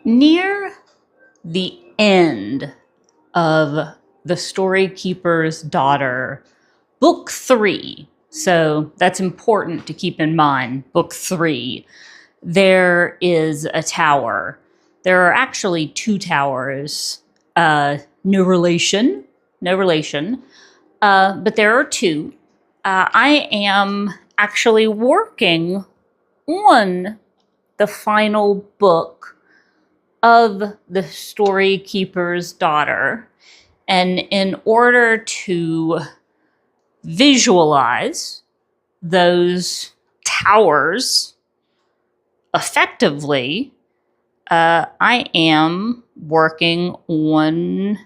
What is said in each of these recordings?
Near the end of The Storykeeper's Daughter, Book 3, so that's important to keep in mind, Book 3, there is a tower. There are actually two towers. No relation, no relation, but there are two. I am actually working on the final book of The Storykeeper's Daughter. And in order to visualize those towers effectively, I am working on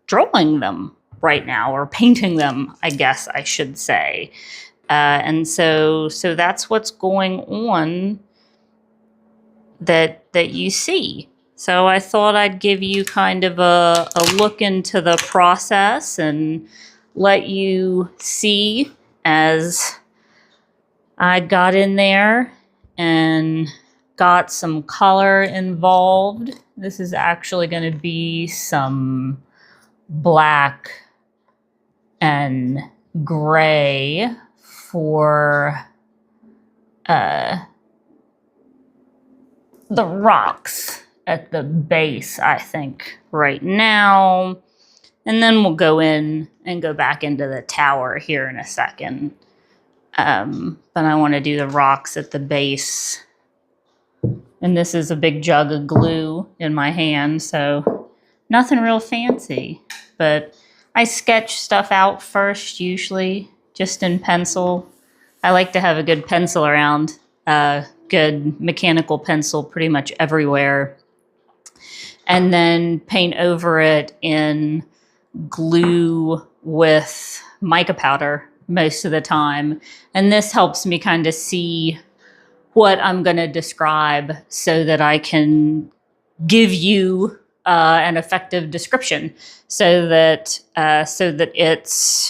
drawing them right now, or painting them, I guess I should say. And so that's what's going on that you see. So I thought I'd give you kind of a look into the process and let you see as I got in there and got some color involved. This is actually going to be some black and gray for the rocks at the base, I think, right now. And then we'll go in and go back into the tower here in a second. But I want to do the rocks at the base. And this is a big jug of glue in my hand, so nothing real fancy. But I sketch stuff out first, usually, just in pencil. I like to have a good pencil around, good mechanical pencil pretty much everywhere. And then paint over it in glue with mica powder most of the time. And this helps me kind of see what I'm going to describe so that I can give you an effective description, so that it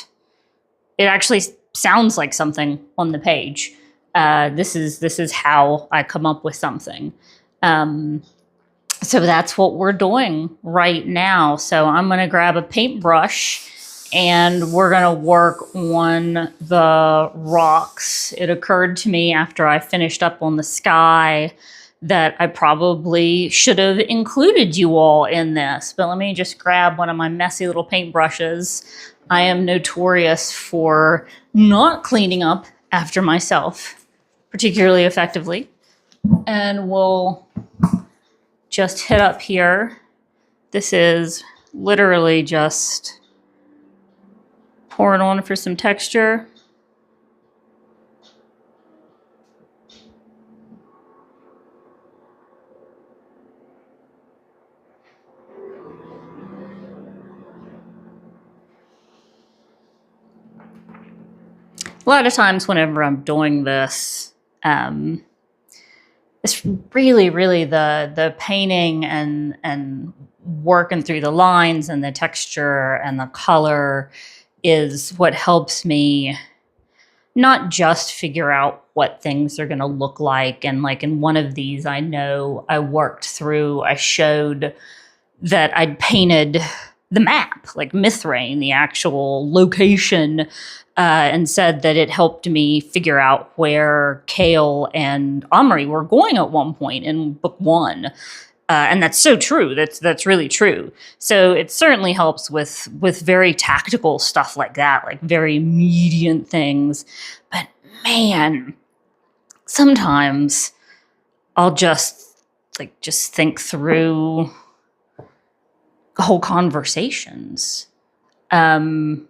actually sounds like something on the page. This is how I come up with something. So that's what we're doing right now. So I'm going to grab a paintbrush and we're going to work on the rocks. It occurred to me after I finished up on the sky that I probably should have included you all in this. But let me just grab one of my messy little paintbrushes. I am notorious for not cleaning up after myself particularly effectively. And we'll just hit up here. This is literally just pour it on for some texture. A lot of times whenever I'm doing this, it's really the painting and working through the lines and the texture and the color is what helps me not just figure out what things are going to look like. And like in one of these, I know I showed that I'd painted the map, like Mithrain, the actual location, and said that it helped me figure out where Kale and Omri were going at one point in book 1. And that's so true. That's really true. So it certainly helps with very tactical stuff like that, like very immediate things. But man, sometimes I'll just think through whole conversations. And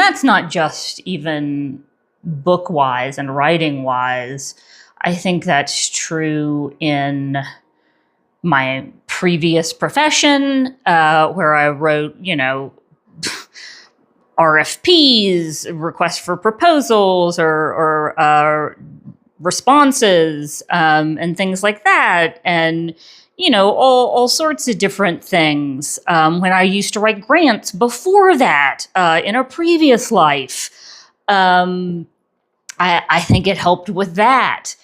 that's not just even book-wise and writing-wise. I think that's true in my previous profession, where I wrote, RFPs, requests for proposals, or responses, and things like that. And all sorts of different things. When I used to write grants before that, in a previous life, I think it helped with that.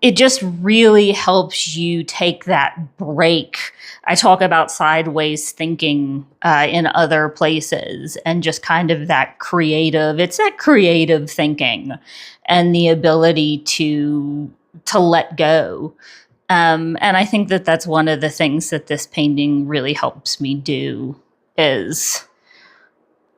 it just really helps you take that break. I talk about sideways thinking in other places, and just kind of it's that creative thinking and the ability to let go. And I think that that's one of the things that this painting really helps me do is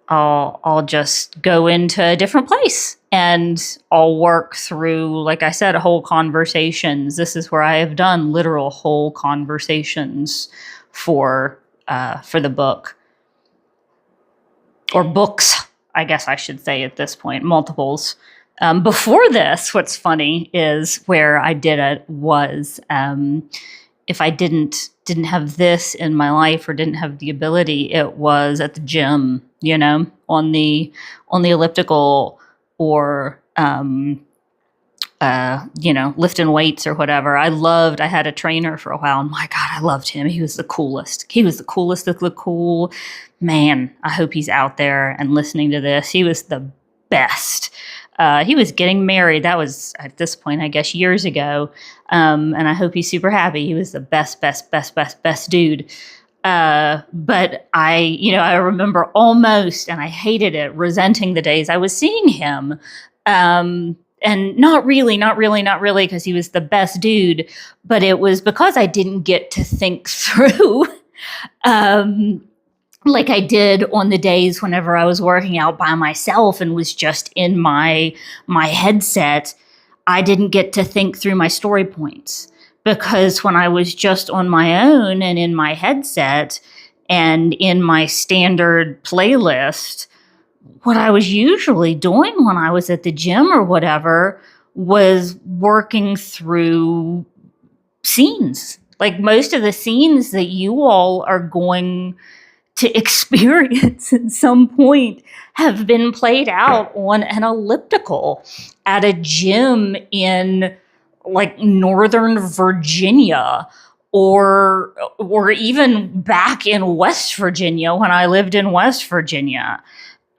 I'll just go into a different place and I'll work through, like I said, whole conversations. This is where I have done literal whole conversations for the book, or books, I guess I should say at this point, multiples. Before this, what's funny is where I did it was if I didn't have this in my life or didn't have the ability, it was at the gym, on the elliptical, or lifting weights or whatever. I had a trainer for a while, and my God, I loved him. He was the coolest. He was the coolest that looked cool. Man, I hope he's out there and listening to this. He was the best. He was getting married. That was, at this point, I guess, years ago. And I hope he's super happy. He was the best dude. But I remember almost, and I hated it, resenting the days I was seeing him. And not really, because he was the best dude, but it was because I didn't get to think through, like I did on the days whenever I was working out by myself and was just in my headset. I didn't get to think through my story points, because when I was just on my own and in my headset and in my standard playlist, what I was usually doing when I was at the gym or whatever was working through scenes. Like most of the scenes that you all are going to experience at some point have been played out on an elliptical at a gym in like Northern Virginia, or even back in West Virginia when I lived in West Virginia.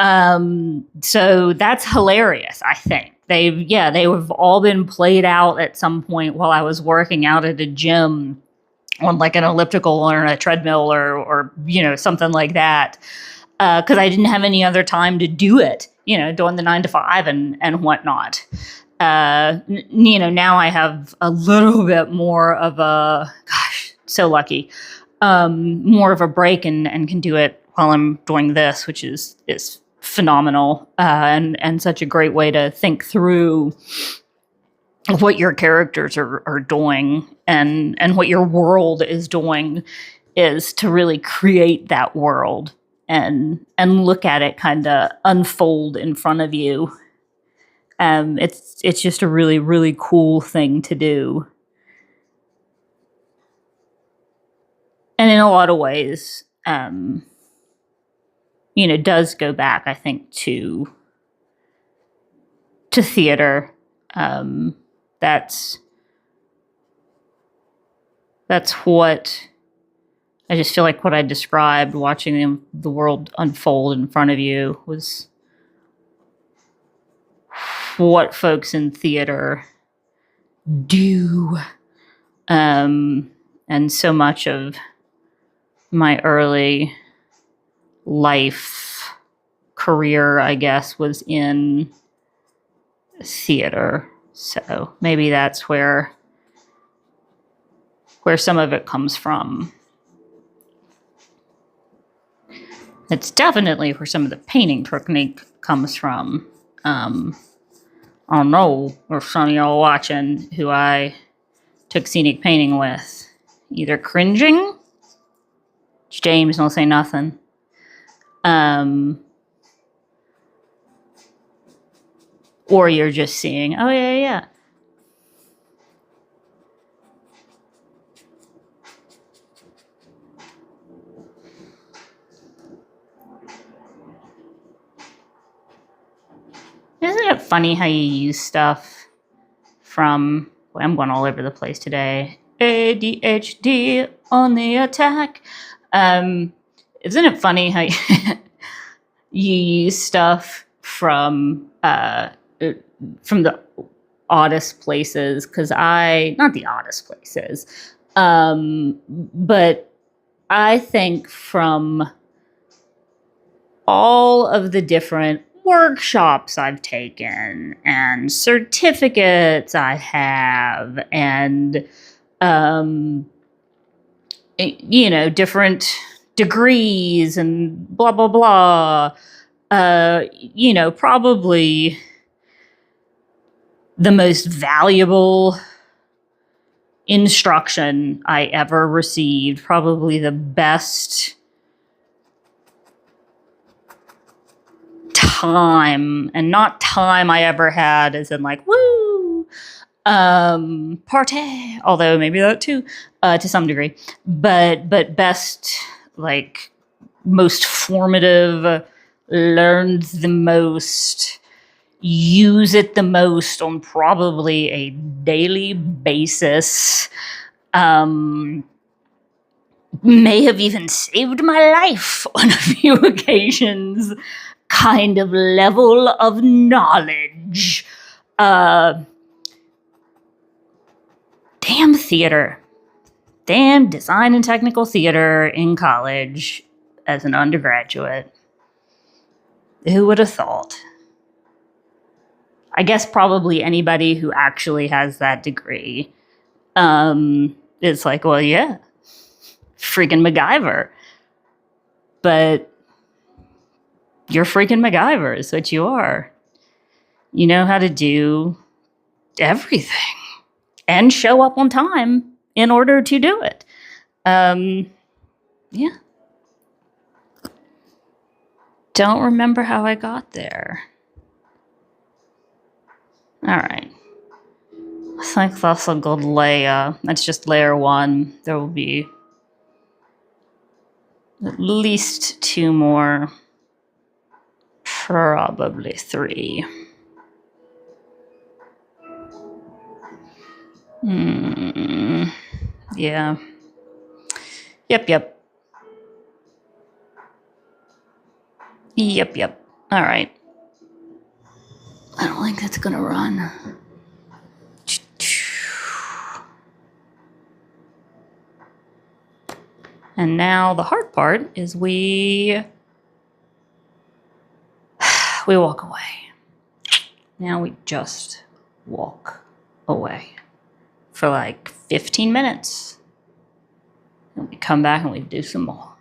So that's hilarious. I think they've all been played out at some point while I was working out at a gym on like an elliptical or a treadmill or something like that. Cause I didn't have any other time to do it, doing the 9 to 5 and whatnot. Now I have a little bit more of so lucky, more of a break and can do it while I'm doing this, which is phenomenal, and such a great way to think through what your characters are doing and what your world is doing, is to really create that world and look at it kind of unfold in front of you. It's just a really, really cool thing to do. And in a lot of ways, does go back, I think, to theater. That's what I just feel like what I described, watching the world unfold in front of you, was what folks in theater do. And so much of my early life career, I guess, was in theater. So maybe that's where some of it comes from. It's definitely where some of the painting technique comes from. I don't know if some of y'all watching who I took scenic painting with, either cringing, James don't say nothing, or you're just seeing, oh yeah. Isn't it funny how you use stuff from, well, I'm going all over the place today, ADHD on the attack. Isn't it funny how you use stuff from the oddest places, because not the oddest places, but I think from all of the different workshops I've taken and certificates I have and, different degrees and blah, blah, blah, probably the most valuable instruction I ever received, probably the best time, and not time I ever had as in like, woo, party, although maybe that too, to some degree, but best, like, most formative, learned the most, use it the most on probably a daily basis, may have even saved my life on a few occasions, kind of level of knowledge. Damn theater. Damn design and technical theater in college as an undergraduate. Who would have thought? I guess probably anybody who actually has that degree. It's like, well, yeah, freaking MacGyver. But you're freaking MacGyver is what you are. You know how to do everything and show up on time in order to do it. Yeah. Don't remember how I got there. All right. I think that's a good layer. That's just layer 1. There will be at least 2 more. Probably 3. Yeah. Yep. All right. I don't think that's gonna run. And now the hard part is we walk away. Now we just walk away for like 15 minutes. And we come back and we do some more.